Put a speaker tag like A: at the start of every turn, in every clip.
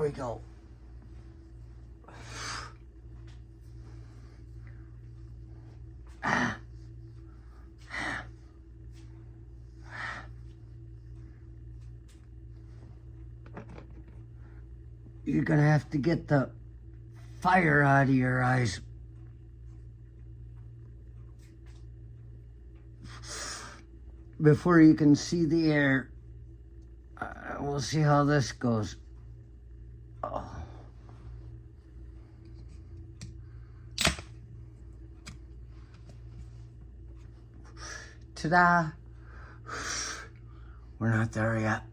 A: we go. You're gonna have to get the fire out of your eyes. Before you can see the air. We'll see how this goes. Oh. Ta-da! We're not there yet.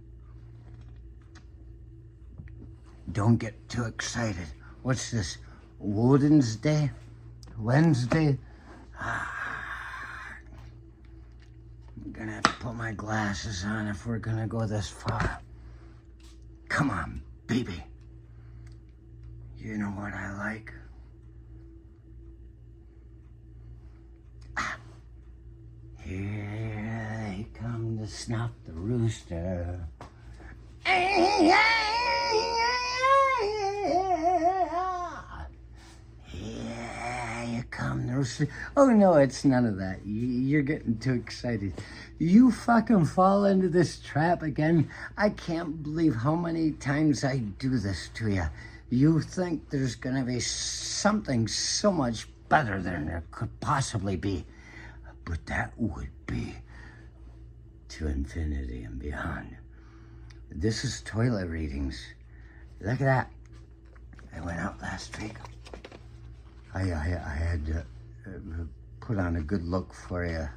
A: Don't get too excited. What's this? Woden's Day? Wednesday? I'm gonna have to put my glasses on if we're gonna go this far. Come on, baby. You know what I like. Here they come to snuff the rooster. Here you come, the rooster. Oh no, it's none of that. You're getting too excited. You fucking fall into this trap again. I can't believe how many times I do this to you. You think there's gonna be something so much better than there could possibly be. But that would be to infinity and beyond. This is toilet readings. Look at that. I went out last week. I had to put on a good look for you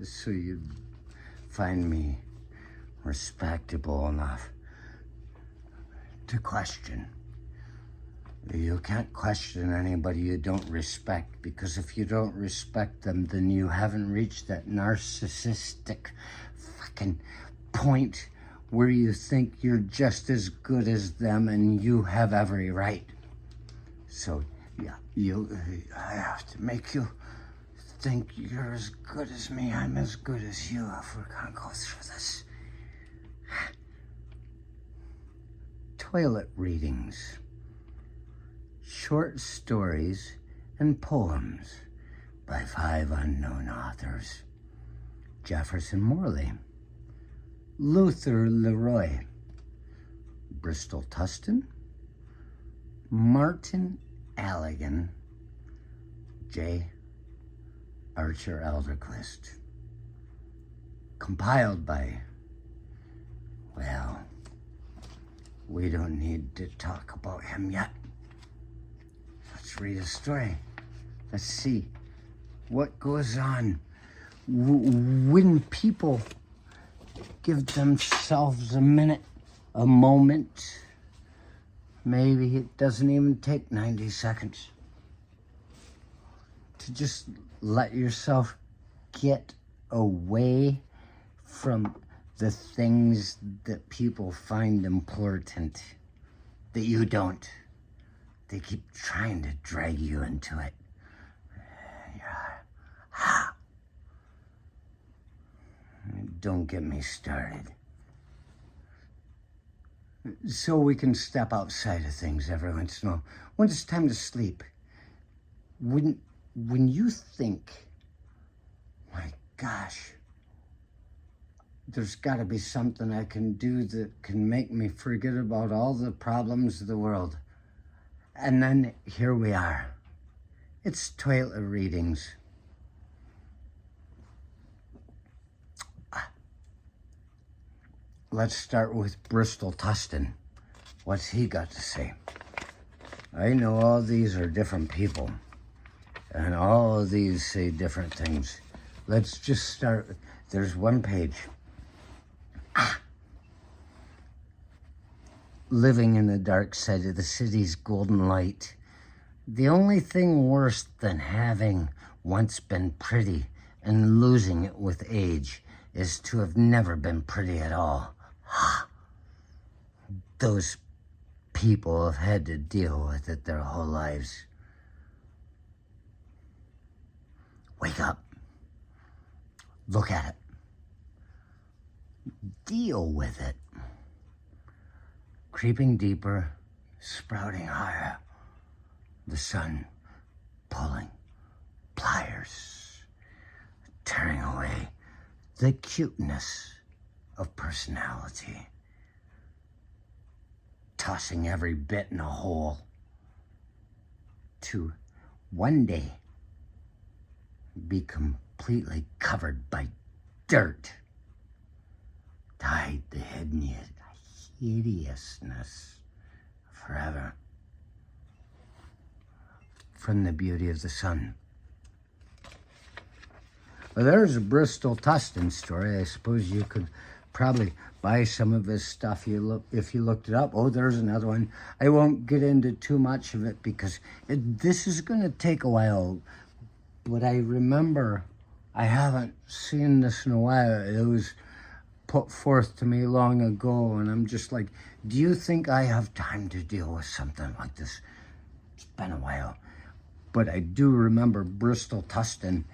A: so you'd find me respectable enough to question. You can't question anybody you don't respect, because if you don't respect them, then you haven't reached that narcissistic fucking point where you think you're just as good as them and you have every right. So, yeah, I have to make you think you're as good as me, I'm as good as you if we're gonna go through this. Toilet readings. Short stories and poems by 5 unknown authors. Jefferson Morley, Luther Leroy, Bristol Tustin, Martin Allegan, J. Archer Elderquist. Compiled by, well, we don't need to talk about him yet. Let's read a story. Let's see what goes on when people give themselves a minute, a moment. Maybe it doesn't even take 90 seconds to just let yourself get away from the things that people find important that you don't. They keep trying to drag you into it. Don't get me started. So we can step outside of things every once in a while. When it's time to sleep. When you think, my gosh, there's got to be something I can do that can make me forget about all the problems of the world. And then here we are. It's toilet readings. Let's start with Bristol Tustin. What's he got to say? I know all these are different people, and all of these say different things. Let's just start. There's one page. Living in the dark side of the city's golden light. The only thing worse than having once been pretty and losing it with age is to have never been pretty at all. Those people have had to deal with it their whole lives. Wake up. Look at it. Deal with it. Creeping deeper, sprouting higher, the sun pulling pliers, tearing away the cuteness of personality, tossing every bit in a hole to one day be completely covered by dirt to hide the hideousness forever from the beauty of the sun. Well, there's a Bristol Tustin story. I suppose you could probably buy some of his stuff if you looked it up. Oh, there's another one. I won't get into too much of it because this is going to take a while. But I remember I haven't seen this in a while. It was put forth to me long ago, and I'm just like, do you think I have time to deal with something like this? It's been a while. But I do remember Bristol Tustin.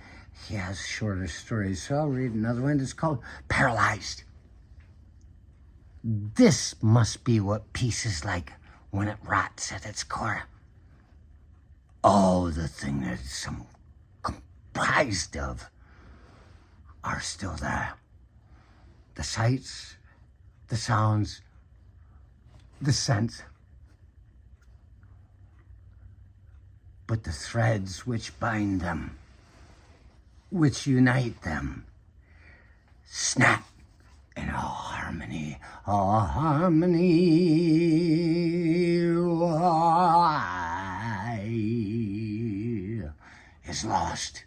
A: He has shorter stories, so I'll read another one. It's called Paralyzed. This must be what peace is like when it rots at its core. All the things that it's comprised of are still there. The sights, the sounds, the scents. But the threads which bind them, which unite them, snap in all harmony, why is lost.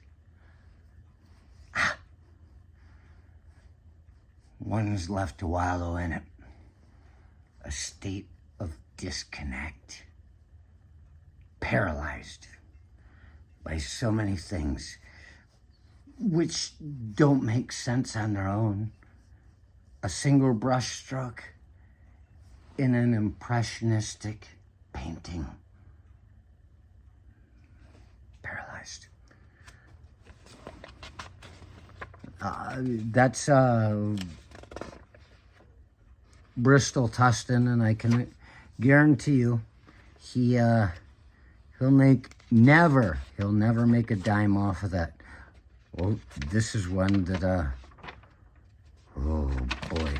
A: One's left to wallow in it, a state of disconnect, paralyzed by so many things which don't make sense on their own. A single brush stroke in an impressionistic painting. Paralyzed. That's Bristol Tustin, and I can guarantee you he'll never make a dime off of that. Well, this is one that oh boy.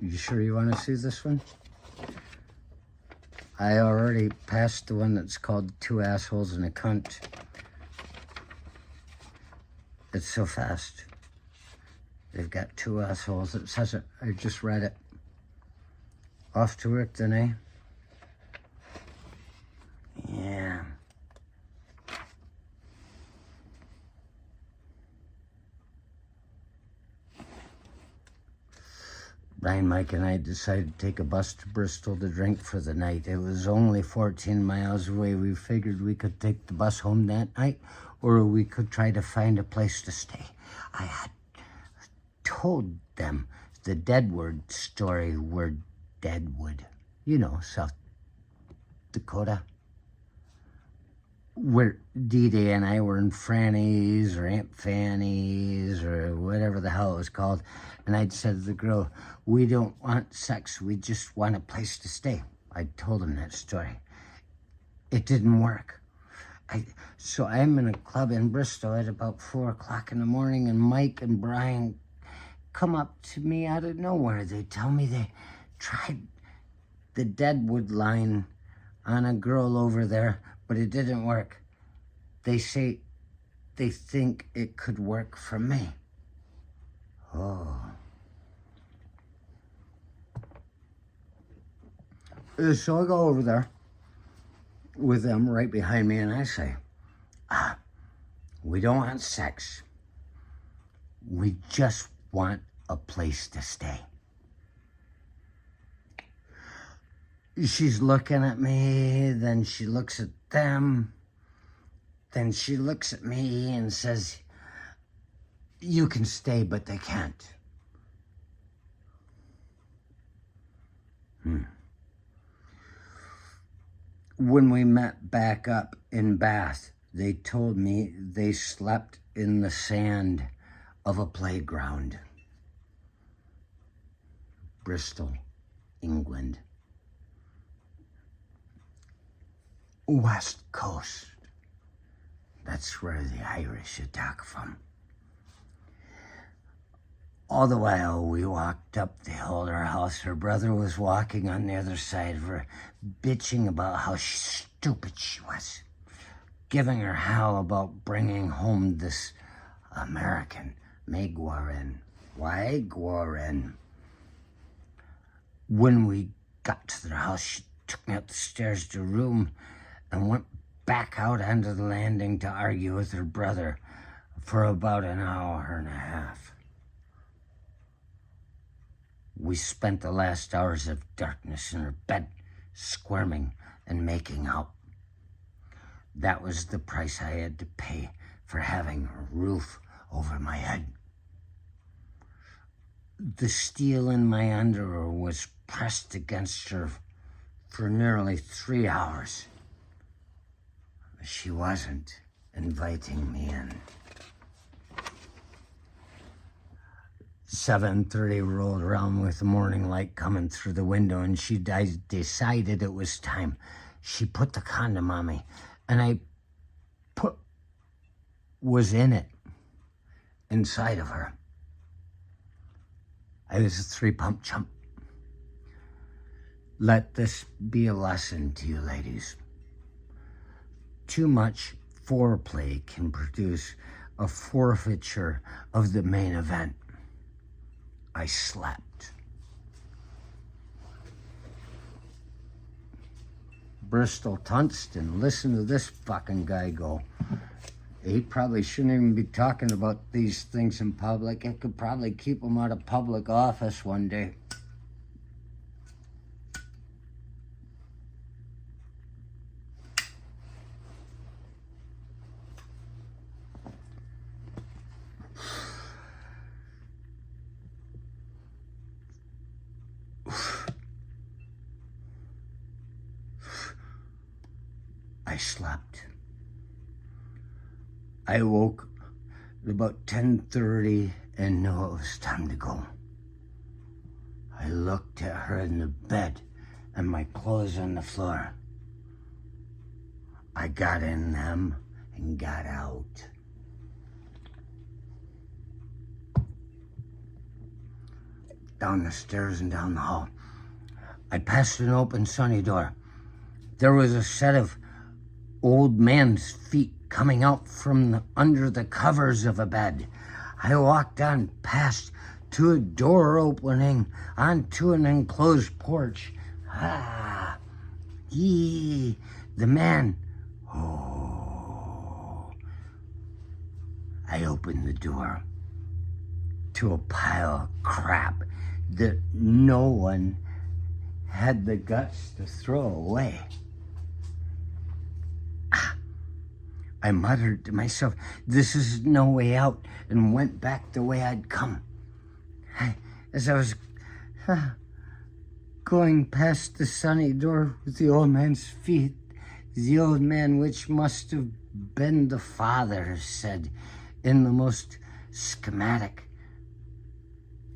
A: You sure you want to see this one? I already passed the one that's called Two Assholes and a Cunt. It's so fast. They've got two assholes. It says it. I just read it. Off to work then, eh? Yeah. Brian, Mike, and I decided to take a bus to Bristol to drink for the night. It was only 14 miles away. We figured we could take the bus home that night, or we could try to find a place to stay. I had told them the Deadwood story where Deadwood, you know, South Dakota, where Dee and I were in Franny's or Aunt Fanny's or whatever the hell it was called. And I'd said to the girl, we don't want sex, we just want a place to stay. I told him that story. It didn't work. So I'm in a club in Bristol at about 4 o'clock in the morning, and Mike and Brian come up to me out of nowhere. They tell me they tried the Deadwood line on a girl over there, but it didn't work. They say they think it could work for me. Oh. So I go over there with them right behind me, and I say, we don't want sex. We just want a place to stay. She's looking at me, then she looks at them, then she looks at me and says, you can stay, but they can't. When we met back up in Bath, they told me they slept in the sand of a playground. Bristol, England. West Coast. That's where the Irish attack from. All the while we walked up the hill to her house, her brother was walking on the other side of her, bitching about how stupid she was, giving her hell about bringing home this American, Megwarin. Why Gwarin? When we got to their house, she took me up the stairs to her room and went back out onto the landing to argue with her brother for about an hour and a half. We spent the last hours of darkness in her bed, squirming and making out. That was the price I had to pay for having a roof over my head. The steel in my underwear was pressed against her for nearly 3 hours. She wasn't inviting me in. 7:30 rolled around with the morning light coming through the window, and she decided it was time. She put the condom on me, and I was in it, inside of her. I was a 3-pump chump. Let this be a lesson to you ladies. Too much foreplay can produce a forfeiture of the main event. I slept. Bristol, Tustin, listen to this fucking guy go. He probably shouldn't even be talking about these things in public. It could probably keep him out of public office one day. I slept. I woke at about 10:30 and knew it was time to go. I looked at her in the bed and my clothes on the floor. I got in them and got out. Down the stairs and down the hall. I passed an open sunny door. There was a set of old man's feet coming out from under the covers of a bed. I walked on past to a door opening onto an enclosed porch. The man. Oh. I opened the door to a pile of crap that no one had the guts to throw away. I muttered to myself, this is no way out, and went back the way I'd come. As I was going past the sunny door with the old man's feet, the old man, which must have been the father, said in the most schematic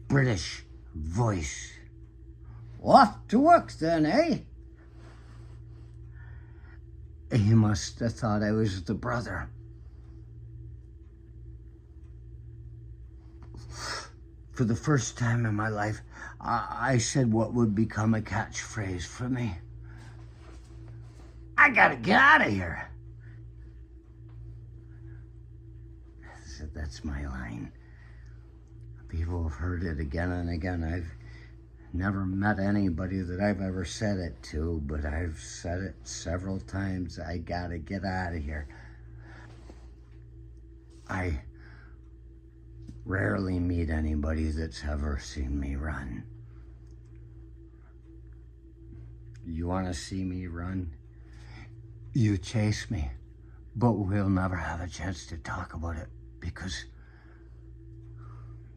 A: British voice, "Off to work then, eh?" He must have thought I was the brother. For the first time in my life, I said what would become a catchphrase for me. I gotta get out of here. That's my line. People have heard it again and again. I've never met anybody that I've ever said it to, but I've said it several times. I gotta get out of here. I rarely meet anybody that's ever seen me run. You wanna see me run? You chase me, but we'll never have a chance to talk about it because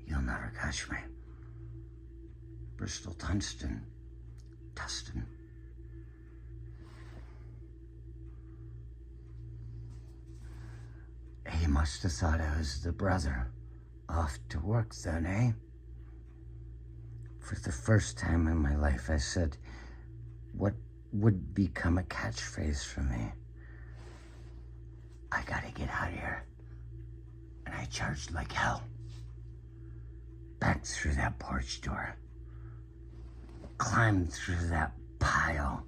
A: you'll never catch me. Bristol, Tustin. He must have thought I was the brother. Off to work then, eh? For the first time in my life, I said, what would become a catchphrase for me? I gotta get out of here. And I charged like hell. Back through that porch door. Climbed through that pile.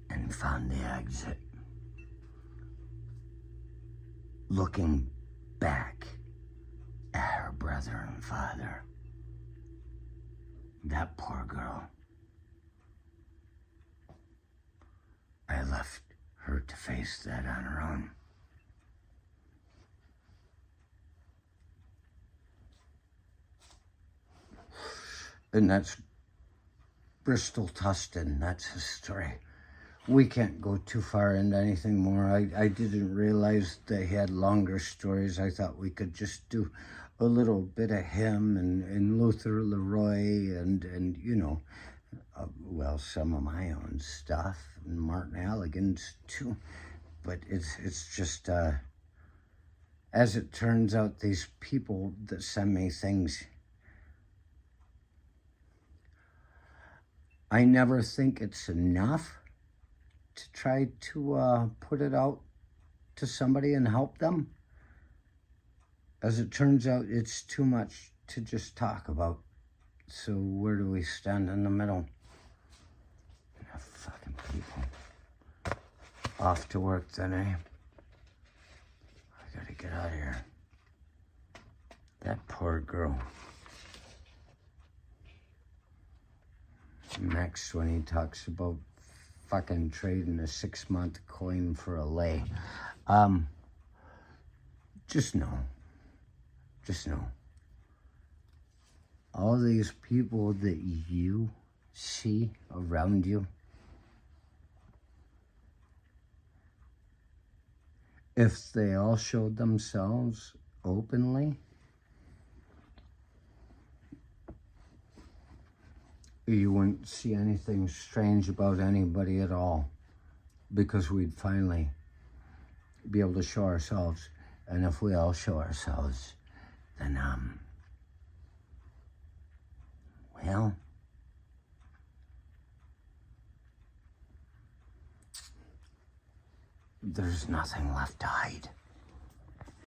A: And found the exit. Looking back at her brother and father. That poor girl. I left her to face that on her own. And that's Bristol, Tustin. That's his story. We can't go too far into anything more. I didn't realize they had longer stories. I thought we could just do a little bit of him and Luther Leroy and you know, well, some of my own stuff, and Martin Alligan's too. But it's just, as it turns out, these people that send me things, I never think it's enough to try to put it out to somebody and help them. As it turns out, it's too much to just talk about. So where do we stand in the middle? Fucking people. Off to work then, eh? I gotta get out of here. That poor girl. Next, when he talks about fucking trading a 6-month coin for a lay. Just know. All these people that you see around you, if they all showed themselves openly, you wouldn't see anything strange about anybody at all, because we'd finally be able to show ourselves. And if we all show ourselves, then, well, there's nothing left to hide.